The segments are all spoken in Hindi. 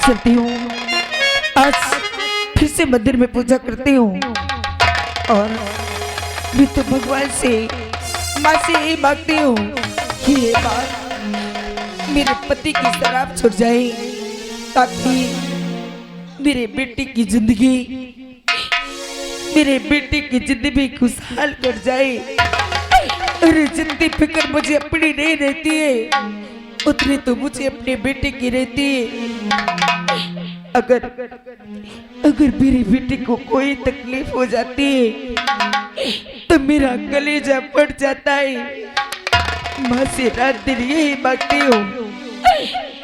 चलती हूँ। आज फिर से मंदिर में पूजा करती हूँ और मैं तो भगवान से माँ से यही मांगती हूँ कि ये बात मेरे पति की शराब छूट जाए, ताकि मेरे बेटे की जिंदगी खुशहाल कर जाए। अरे जितनी फिक्र मुझे अपनी नहीं रहती है, उतनी तो मुझे अपने बेटे की रहती है। अगर मेरे बेटे को कोई तकलीफ हो जाती है तो मेरा कलेजा फट जाता है। माँ से रात दिन यही मांगती हूँ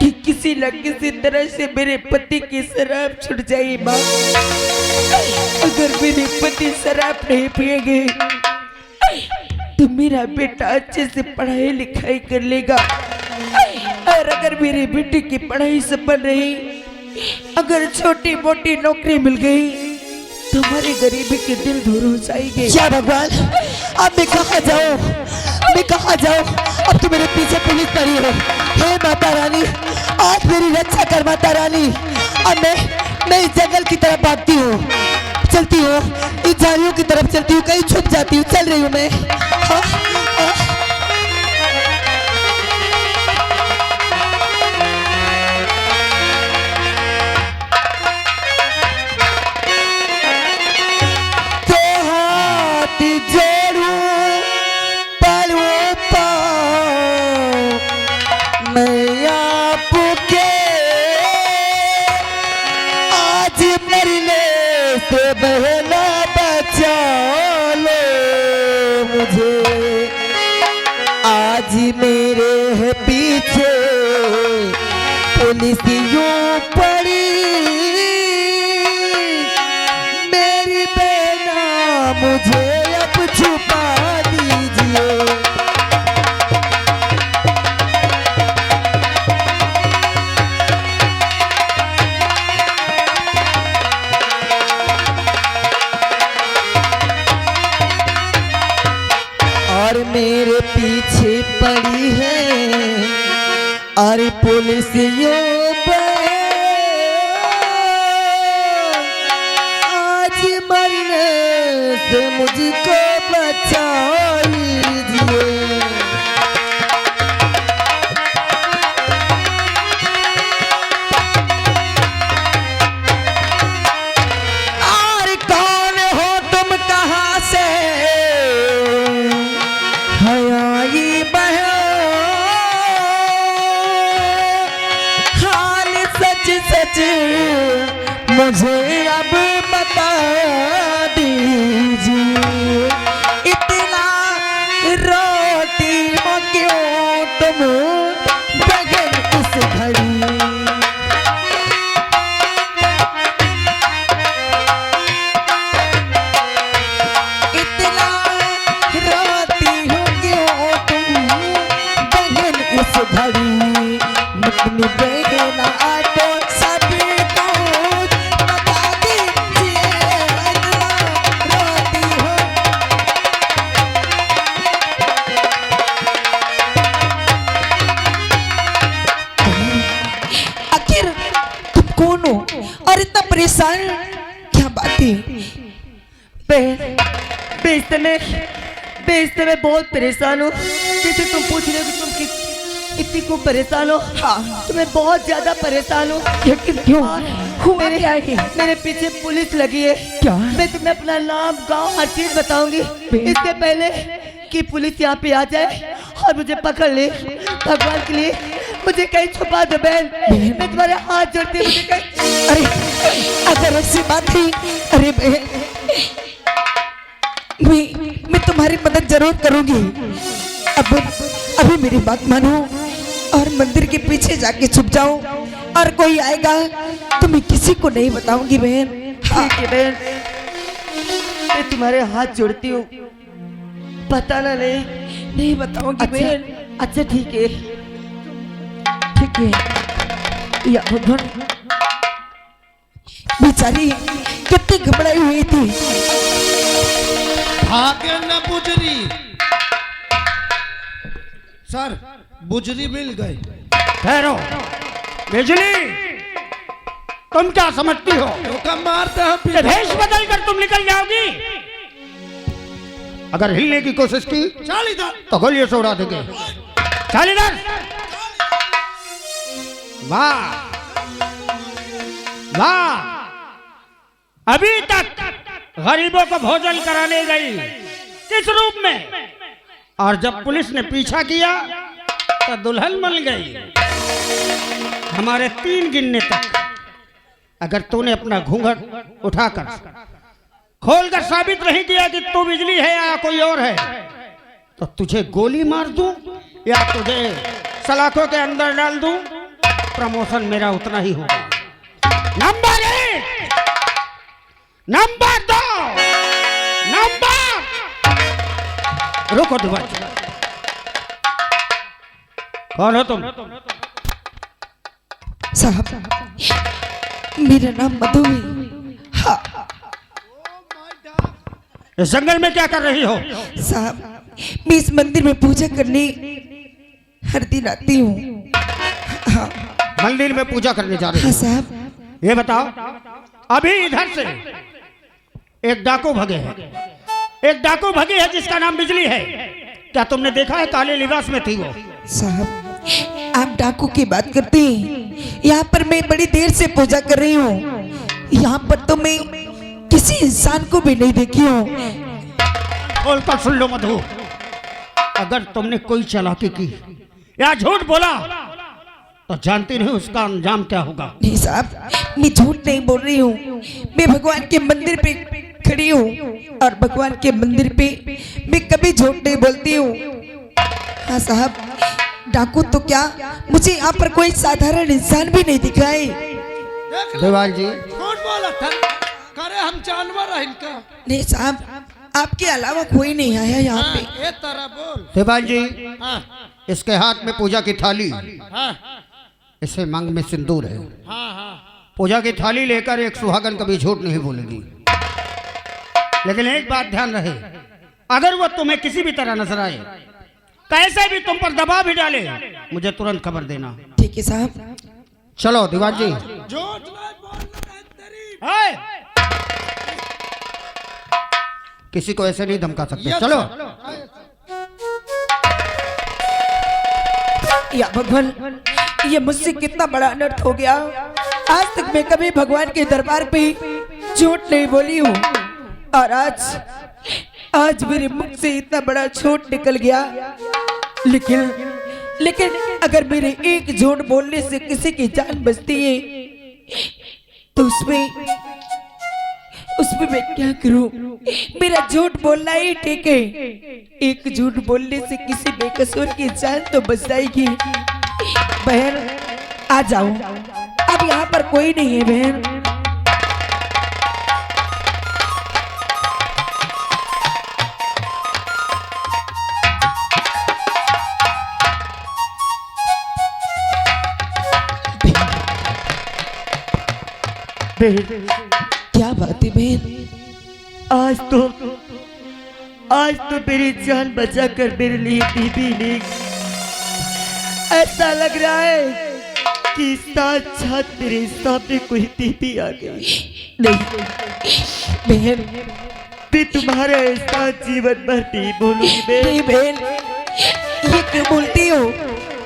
कि किसी न किसी तरह से मेरे पति की शराब छूट जाए। माँ, अगर मेरे पति शराब नहीं पिएंगे तो मेरा बेटा अच्छे से पढ़ाई लिखाई कर लेगा। और अगर मेरे बेटे की पढ़ाई सफल रही, अगर छोटी मोटी नौकरी मिल गई तो हमारी गरीबी के दिल दूर हो जाएंगे। क्या भगवान, अब मैं कहाँ जाऊँ, मैं कहाँ जाऊँ? अब तो मेरे पीछे पुलिस पड़ी है। हे माता रानी, आज मेरी रक्षा कर माता रानी। अब मैं इस जंगल की तरफ भागती हूँ, चलती हूँ, इन झाड़ियों की तरफ चलती हूँ, कहीं छुप जाती हूँ। चल रही हूँ मैं। मेरे पीछे पुलिसियों पड़ी, मेरी बहना मुझे अब छुपा दीजिए। और मेरे पीछे पड़ी है अरे पुलिसियों आज मरने से मुझको बचा लीजिए। और कौन हो तुम, कहाँ से हयाई बहन, सच मुझे अब बता दीजिए। इतना रोती हो क्यों तुम बगैर इस घड़ी? इतना रोती हो क्यों तुम बगैर इस घड़ी? अपनी बहन आटो और इतना परेशान क्या बात है? इस समय बहुत परेशान हूँ। जैसे तुम पूछ रहे हो कि तुम इतनी क्यों परेशान हो? हाँ, तो मैं बहुत ज्यादा परेशान हूँ। लेकिन क्यों? मेरे पीछे पुलिस लगी है। क्या? मैं तुम्हें अपना नाम, गांव, हर चीज बताऊंगी। इससे पहले कि पुलिस यहाँ पे आ जाए और मुझे पकड़ ले, भगवान के लिए मुझे कहीं छुपा दो बहन। मैं तुम्हारे हाथ जोड़ती हूँ, मुझे कहीं। अरे अगर ऐसी बात है, अरे बहन, मैं तुम्हारी मदद जरूर करूंगी। अभी मेरी बात मानो और मंदिर के पीछे जाके छुप जाओ, और कोई आएगा तो मैं किसी को नहीं बताऊंगी बहन। ठीक है बहन, मैं तुम्हारे हाथ जोड़ती हूँ, बताना नहीं बताऊंगी बहन। अच्छा ठीक है, ठीक है। या भगवान, बेचारी कितनी घबराई हुई थी। भाग्य न बुजरी सर, बुजरी मिल गई। ठहरो, बिजली तुम क्या समझती हो धोखा मारते हो कि भेष बदल कर तुम निकल जाओगी? अगर हिलने की कोशिश की चल इधर। तो गोलियों से उड़ा देंगे। चल इधर। वाह वाह, अभी तक गरीबों को भोजन कराने गई किस रूप में, और जब पुलिस ने पीछा किया तो दुल्हन बन गई। हमारे 3 गिनने तक अगर तूने अपना घूंघट उठाकर खोलकर साबित नहीं किया कि तू बिजली है या कोई और है, तो तुझे गोली मार दूं या तुझे सलाखों के अंदर डाल दूं। प्रमोशन मेरा उतना ही होगा। Number 1, number 2, number. रुको दिवाली, कौन हो तुम? साहब, मेरा नाम मधु है। हाँ इस जंगल में क्या कर रही हो? साहब, मैं इस मंदिर में पूजा करने हर दिन आती हूँ। हाँ मंदिर में पूजा करने जा रही हाँ हो? साहब। ये बताओ, अभी इधर से एक डाकू भगे है, एक डाकू भगी है जिसका नाम बिजली है। क्या तुमने देखा है? काले लिबास में थी वो। साहब, आप डाकू की बात करते हैं। यहाँ पर मैं बड़ी देर से पूजा कर रही हूँ। यहाँ पर तो मैं किसी इंसान को भी नहीं देखी हूँ। खोल कर सुन लो मधु, अगर तुमने कोई चालाकी की या झूठ बोला तो जानती नहीं उसका अंजाम क्या होगा। नहीं साहब, मैं झूठ नहीं बोल रही हूँ। मैं भगवान के मंदिर पे खड़ी हूँ और भगवान के मंदिर पे मैं कभी झूठ नहीं बोलती हूँ। हाँ साहब, डाकू तो क्या, मुझे यहाँ पर कोई साधारण इंसान भी नहीं दिखा है। देख ले, देवाल जी, झूठ बोला था। करे हम जानवर है इनका। नहीं साहब, आपके अलावा कोई नहीं आया यहाँ हाँ, पे। ये तरह बोल। देवाल जी, हाँ इसके हाथ में पूजा की थाली, हाँ इसे मांग में सिंदूर है। हाँ हाँ। पूजा की थाली लेकर एक सुहागन कभी झूठ नहीं बोलेगी। लेकिन एक बात ध्यान रहे, अगर वो तुम्हें किसी भी तरह नजर आए, कैसे भी तुम पर दबाव भी डाले, मुझे तुरंत खबर देना। ठीक है साहब। चलो दीवार जी। झूठ नहीं बोलना तेरी। हाय! किसी को ऐसे नहीं धमका सकते। चलो। या भगवान, ये मुझसे कितना बड़ा अनर्थ हो गया। आज तक मैं कभी भगवान के दरबार पे झूठ नहीं बोली हूँ, और आज मेरे मुख से इतना बड़ा झूठ निकल गया। लेकिन अगर मेरे एक झूठ बोलने से किसी की जान बचती है तो उसमें मैं क्या करूं? मेरा झूठ बोलना ही ठीक है। एक झूठ बोलने से किसी बेकसूर की जान तो बच जाएगी। बहन आ जाओ, अब यहाँ पर कोई नहीं है बहन। क्या बात है बहन? आज तो मेरी जान बचा कर मेरे लिए बीबी ने, ऐसा लग रहा है कि साक्षात मेरे सामने कोई बीबी आ गई। नहीं बहन, मैं तुम्हारा ऐसा जीवन भर नहीं बोलूंगी बहन। नहीं बहन, ये क्यों बोलती हो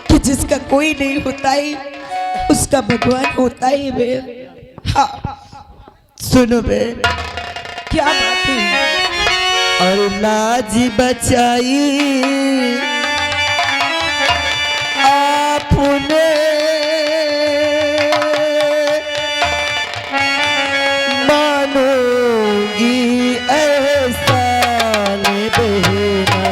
कि जिसका कोई नहीं होता है उसका भगवान होता है बहन। हाँ सुनो बहन, क्या बात है? और लाज बचाई आपने, मानोगी ऐसा बहना।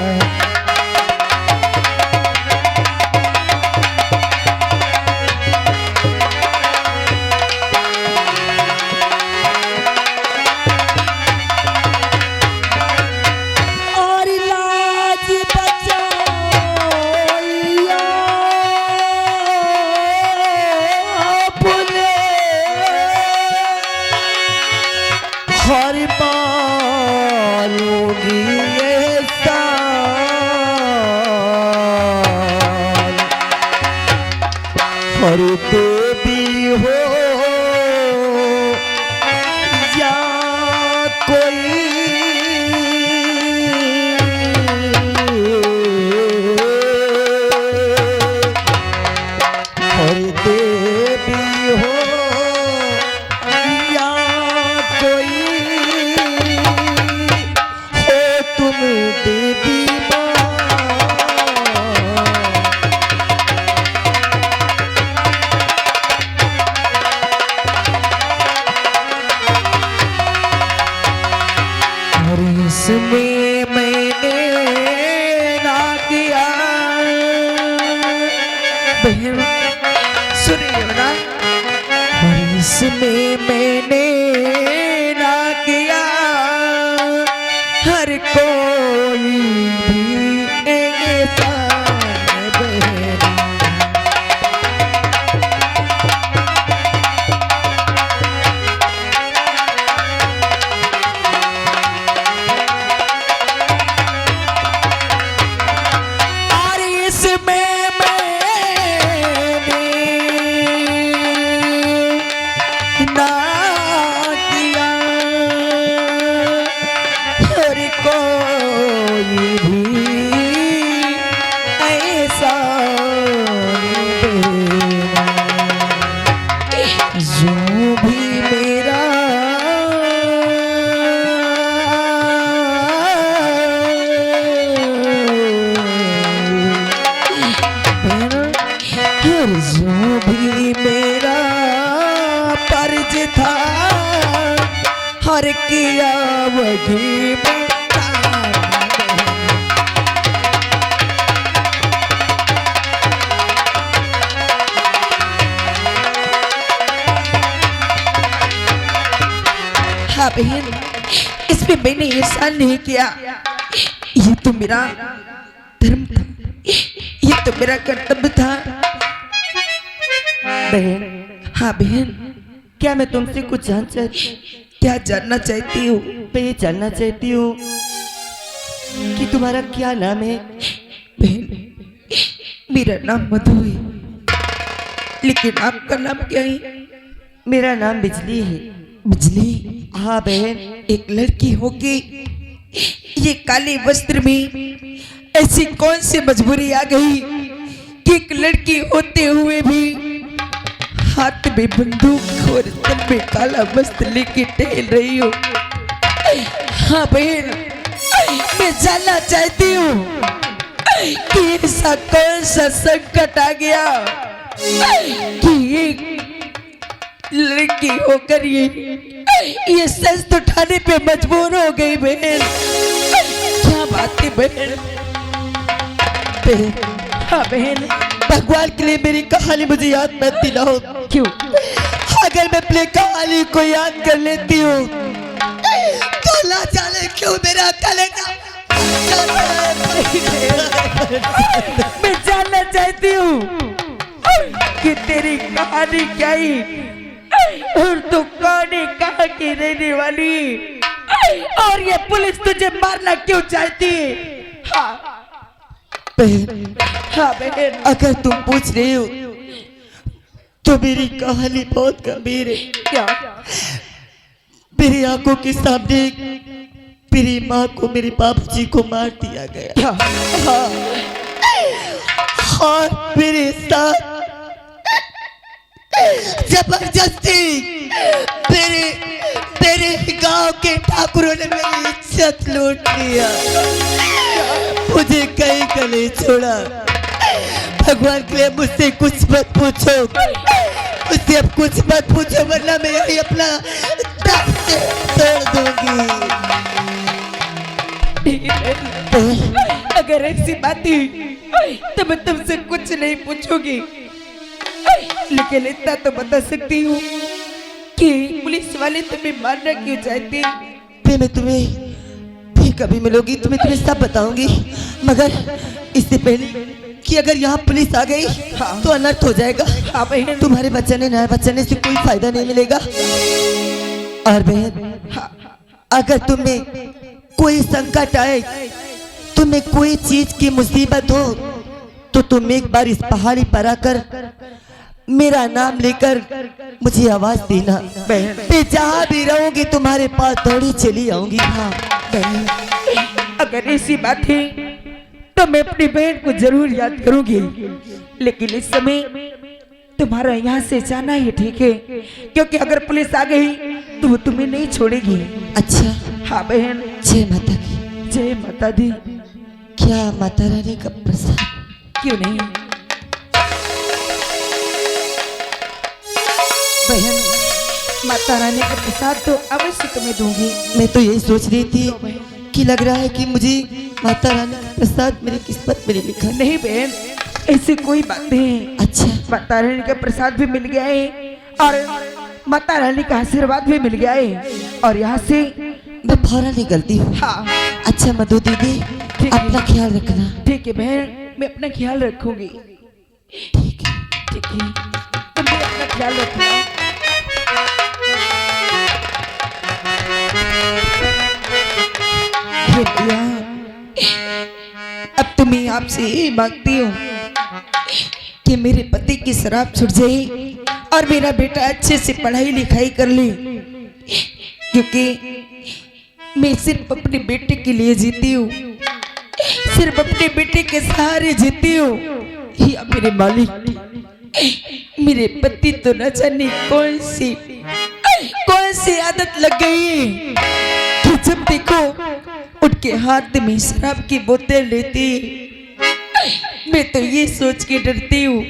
और लाज बचाइया अपने हर मानोगी ऐसा, हर देवी हो सुनिए ना। और इसमें मैंने ना किया हर कोई भी एहसान बहना। और इसमें मैंने ना किया हर कोई भी ऐसा जो भी मेरा जो भी मेरा फर्ज था हर किया वही मेरा। हाँ बहन, इसमें मैंने एहसान नहीं किया। ये तो मेरा धर्म था, ये तो मेरा कर्तव्य था। बहन, हाँ बहन, क्या मैं तुमसे कुछ क्या जानना चाहती हूँ? मैं ये जानना चाहती हूँ कि तुम्हारा क्या नाम है? बहन, मेरा नाम मधु है, लेकिन आपका नाम क्या है? मेरा नाम बिजली है। बिजली? हाँ बहन, एक लड़की होगी ये काले वस्त्र में ऐसी कौन सी मजबूरी आ गई कि एक लड़की होते हुए भी हाथ में बंदूक और तन में काला वस्त्र लेके टहल रही हो? हाँ बहन, मैं जानना चाहती हूँ कि ऐसा कौन सा संकट आ गया कि एक लड़की होकर ये सच उठाने पे मजबूर हो गई। बहन, क्या बात है बहन? हाँ बहन, भगवान के लिए मेरी कहानी मुझे याद मत दिलाओ। क्यों? अगर मैं अपनी कहानी को याद कर लेती हूँ तो ना जाने क्यों मेरा कलेजा मैं जानना चाहती हूँ कि तेरी कहानी क्या है और तू कौन है, कहाँ की रहने वाली, और ये पुलिस तुझे मारना क्यों चाहती है? हाँ बहन, हाँ बहन, अगर तुम पूछ रही हो तो मेरी कहानी बहुत गंभीर है। क्या? मेरी आंखों के सामने मेरी माँ को मेरे बाबूजी को मार दिया गया। क्या? हाँ, और मेरे साथ जबरदस्ती मेरे गांव के ठाकुरों ने मेरी इज्जत लूट लिया, मुझे कहीं का नहीं छोड़ा। भगवान के लिए मुझसे कुछ मत पूछो, मुझसे अब कुछ मत पूछो, वरना मैं यही अपना दम तोड़ दूंगी। अगर ऐसी बात थी तो मैं तुमसे कुछ नहीं पूछूंगी, लेकिन इतना तो बता सकती हूँ कि पुलिस वाले तुम्हें मारना क्यों चाहते हैं? फिर मैं तुम्हें फिर कभी मिलोगी तो मैं तुम्हें सब बताऊंगी, मगर इससे पहले कि अगर यहाँ पुलिस आ गई तो अनर्थ हो जाएगा। हाँ बहन, तुम्हारे बचने नया बचने से कोई फायदा नहीं मिलेगा। और बहन, अगर तुम्हें कोई संकट आए, तुम्हें कोई चीज की मुसीबत हो, तो तुम एक बार इस पहाड़ी पर आकर मेरा नाम लेकर मुझे आवाज देना। मैं जहाँ भी रहूंगी तुम्हारे पास दौड़ी चली आऊंगी। हाँ बहन, अगर ऐसी बात है तो मैं अपनी बहन को जरूर याद करूंगी, लेकिन इस समय तुम्हारा यहाँ से जाना ही ठीक है, क्योंकि अगर पुलिस आ गई तो वो तुम्हें नहीं छोड़ेगी। अच्छा। हाँ बहन, जय माता दी। जय माता दी। क्या माता रानी का प्रसाद? क्यों नहीं बहन, माता रानी का प्रसाद तो अवश्य तुम्हें दूंगी। मैं तो यही सोच रही थी कि लग रहा है कि मुझे माता रानी का प्रसाद मेरी किस्मत में नहीं लिखा। नहीं बहन, ऐसी कोई बात नहीं है। अच्छा, माता रानी का प्रसाद भी मिल गया है और माता रानी का आशीर्वाद भी मिल गया है और यहाँ से मैं फौरन निकलती हूँ। हाँ अच्छा मधु दीदी, ठीक है। अपना ख्याल रखना। ठीक है बहन, मैं अपना ख्याल रखूंगी। ठीक है। ठीक है, तुम भी अपना ख्याल रखना। हे भैया, अब तो मैं आपसे यही मांगती हूँ कि मेरे पति की शराब छूट जाए और मेरा बेटा अच्छे से पढ़ाई लिखाई कर ले, क्योंकि मैं सिर्फ अपने बेटे के लिए जीती हूँ, सिर्फ अपने बेटे के सहारे जीती हूँ। या मेरे मालिक, मेरे पति तो न जाने कौन सी आदत लग गई है कि जब देखो उनके हाथ में शराब की बोतल लेती है। मैं तो ये सोच के डरती हूँ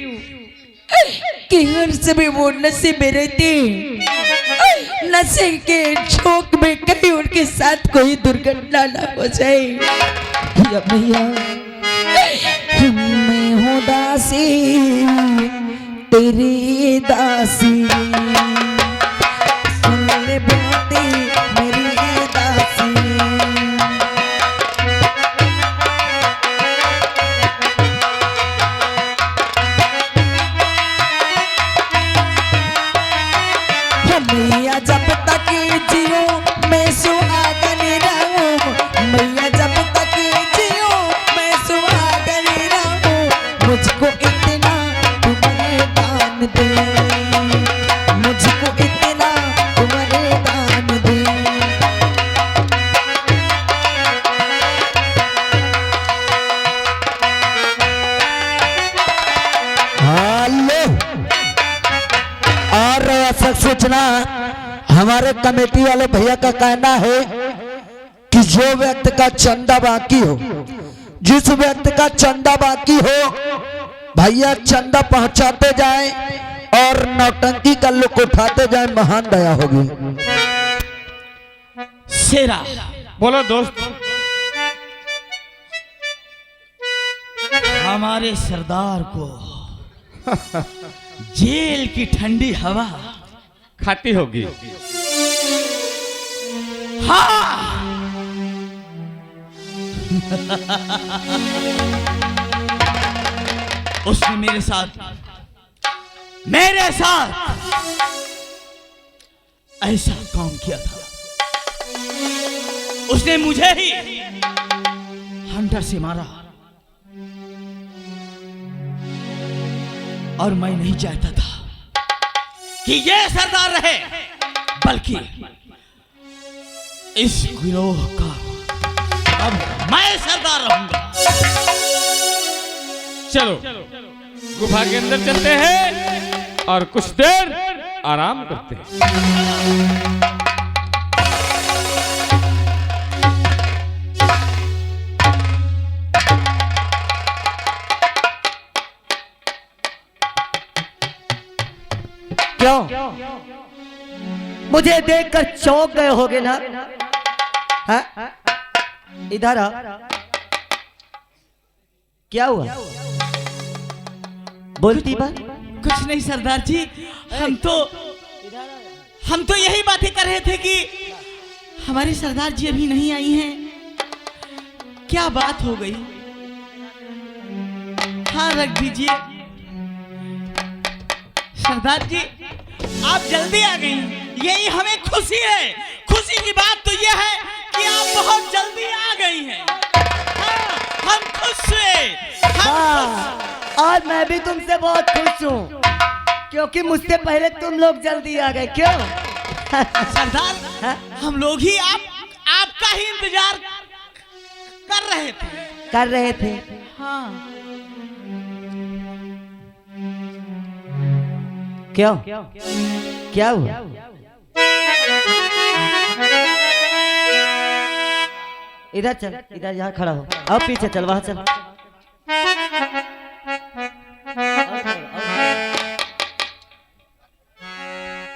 कि हर समय वो नशे में रहते हैं, नशे के झोंक में कहीं उनके साथ कोई दुर्घटना ना हो जाए। या भैया, मैं हूँ दासी, तेरी दासी, सुन ले बेटी मेरी दासी। मैया जब तक जियो मैं सुहागन रहूं, मैया जब तक जियो मैं सुहागन रहूं, मुझको इतना तुम्हारे दान दे, मुझको इतना तुम्हारे दान दे। हेलो, और ऐसा सूचना हमारे कमेटी वाले भैया का कहना है कि जो व्यक्ति का चंदा बाकी हो, जिस व्यक्ति का चंदा बाकी हो, भैया चंदा पहुंचाते जाएं और नौटंकी का लुक उठाते जाएं, महान दया होगी। शेरा, बोलो दोस्त। हमारे सरदार को जेल की ठंडी हवा खाती होगी। हाँ उसने मेरे साथ ऐसा काम किया था। उसने मुझे ही हंटर से मारा और मैं नहीं चाहता था कि ये सरदार रहे, बल्कि इस गिरोह का अब मैं सरदार रहूंगा। चलो गुफा के अंदर चलते हैं और कुछ देर आराम करते हैं। क्यों मुझे देखकर चौंक गए होगे ना? हाँ? इधर आ, क्या हुआ? बोलती बात। कुछ नहीं सरदार जी, हम तो यही बातें कर रहे थे कि हमारे सरदार जी अभी नहीं आई हैं। क्या बात हो गई? हाँ रख दीजिए। सरदार जी आप जल्दी आ गई, यही हमें खुशी है। खुशी की बात तो यह है कि आप बहुत जल्दी आ गई हैं। हाँ, हम खुश हुए। आज मैं भी तुमसे बहुत खुश हूँ, क्योंकि मुझसे पहले तुम लोग जल्दी आ गए। क्यों? सरदार हम लोग ही आपका ही इंतजार कर रहे थे। हाँ क्यों? क्या हुआ? इधर चल, इधर यहाँ खड़ा हो। आओ पीछे चल, वहां चल।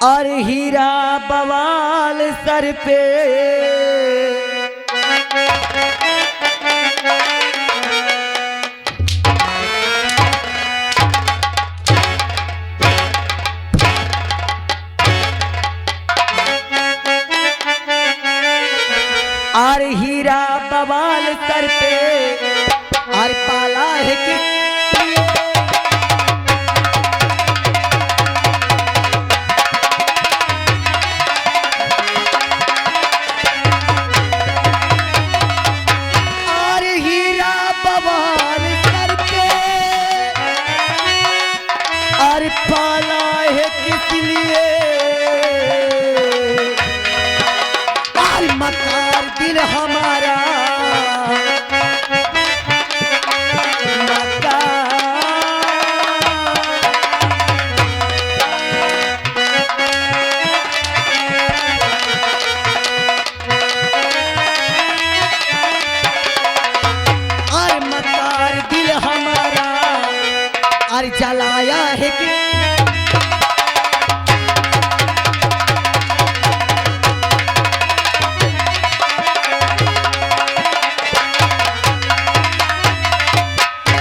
और हीरा बवाल सर पे और हीरा बवाल सर पे और पाला है कि और हीरा बवाल सर पे और पाला है किस लिए और मकार दिल हमारा और जलाया है कि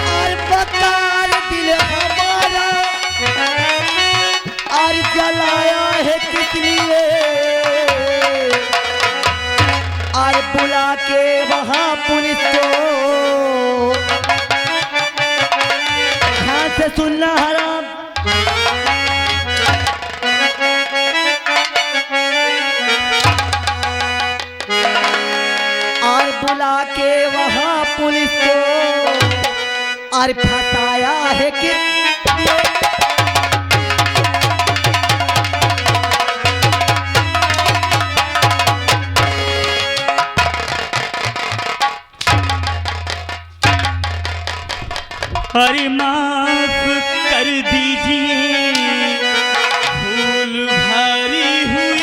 और बकार दिल हमारा और जलाया है किस लिए और बुला के वहां पुलिस को से सुनना हराम और बुला के वहां पुलिस को और फंसाया है कि अरे माफ कर दीजिए भूल भारी हुई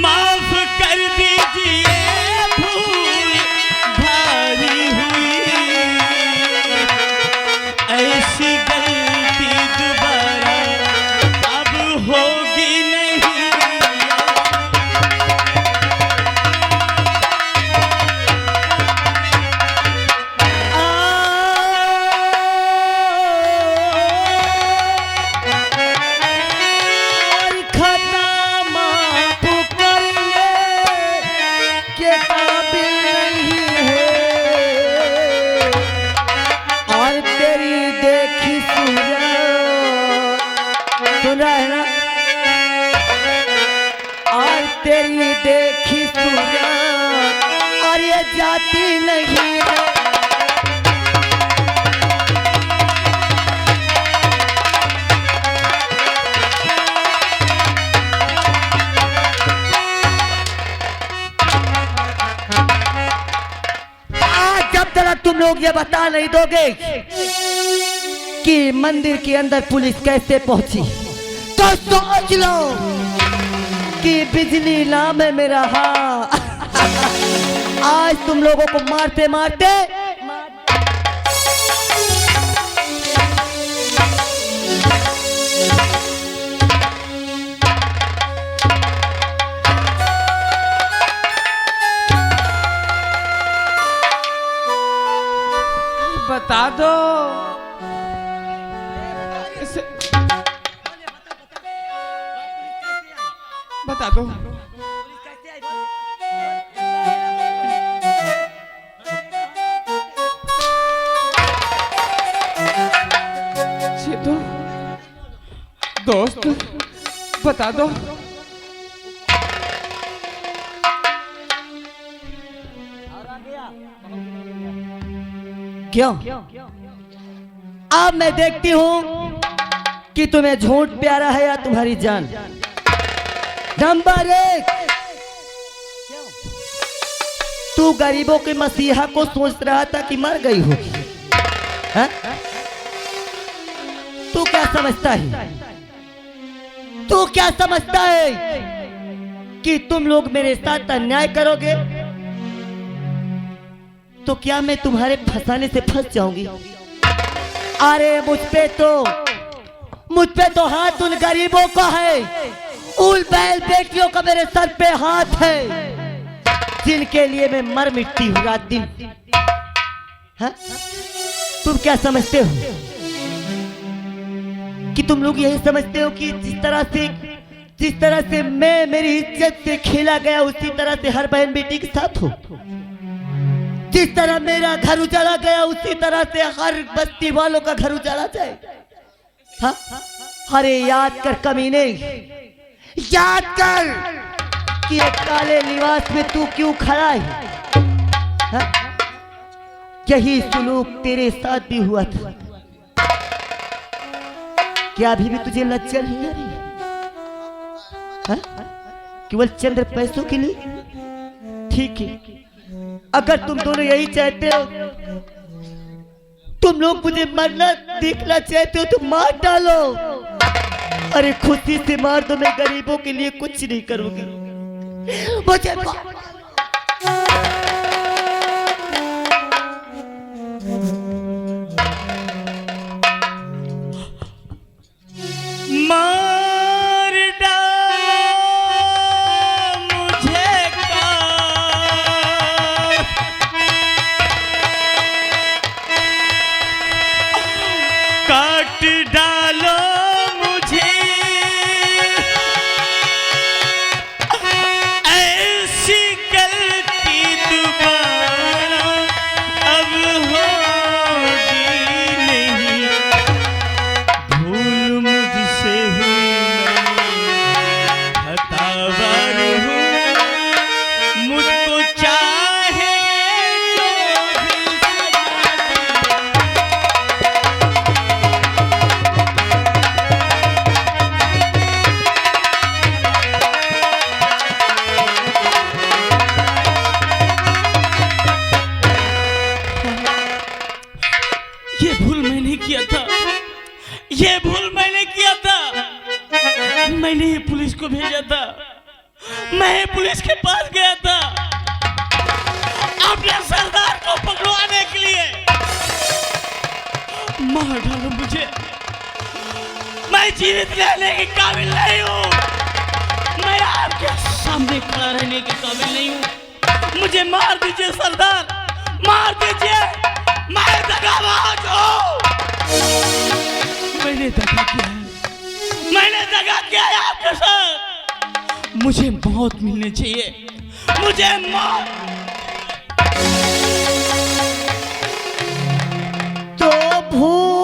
माफ कर दीजिए भूल भारी हुई ऐसी गलती दोबारा होगी नहीं खता माफ करने के काबिल नहीं है और तेरी देखी सूरत सुन रहा है ना और तेरी देखी सूरत और ये जाती नहीं है आज जब तक तुम लोग ये बता नहीं दोगे कि मंदिर के अंदर पुलिस कैसे पहुंची तो सोच लो कि बिजली नाम है मेरा हाँ आज तुम लोगों को मारते मारते बता दो बता दो सीधू दोस्त बता दो क्यों अब मैं देखती हूँ कि तुम्हें झूठ प्यारा है या तुम्हारी जान। नंबर 1 तू गरीबों के मसीहा को सोच रहा था कि मर गई होगी। तू क्या समझता है तू क्या समझता है कि तुम लोग मेरे साथ अन्याय करोगे तो क्या मैं तुम्हारे फंसाने से फंस जाऊंगी? अरे मुझ पे तो हाथ उन गरीबों का है, उन बैल बेटियों का मेरे सर पे हाथ है जिनके लिए मैं मर मिटती हूँ रात दिन। हाँ? तुम क्या समझते हो कि तुम लोग यही समझते हो कि जिस तरह से मैं मेरी इज्जत से खेला गया उसी तरह से हर बहन बेटी के साथ हो। जिस तरह मेरा घर उजाड़ा गया उसी तरह से हर बस्ती वालों का घर उजाड़ा जाए। हाँ? अरे याद कर कमीने, याद कर कि एक काले लिबास में तू क्यों खड़ा है। हाँ? यही सुलूक तेरे साथ भी हुआ था। क्या अभी भी तुझे लज्जा नहीं आ रही? हाँ? केवल चंद्र पैसों के लिए? ठीक है, अगर तुम दोनों यही चाहते हो, तुम लोग मुझे मरना देखना चाहते हो तो मार डालो। अरे खुशी से मार दो, मैं गरीबों के लिए कुछ नहीं करूंगी। मुझे मार डालो मुझे काट डालो मुझे, ऐसी गलती दोबारा अब होगी नहीं। भूल मुझसे हुई, मैं खतावार हूँ, मुझको चाहे जो भी ये भूल मैंने किया था, ये भूल मैंने किया था। मैंने ही पुलिस को भेजा था, मैं ही पुलिस के पास गया था अपने सरदार को पकड़वाने के लिए। मार डालो मुझे, मैं जीवित रहने के काबिल नहीं हूँ, मैं आपके सामने खड़ा रहने के काबिल नहीं हूँ। मुझे मार दीजिए सरदार, मार दीजिए, मैं दगाबाज हूँ। मैंने दगा किया है, मैंने दगा किया है आपके साथ। मुझे मौत मिलनी चाहिए, मुझे मौत। तो भूल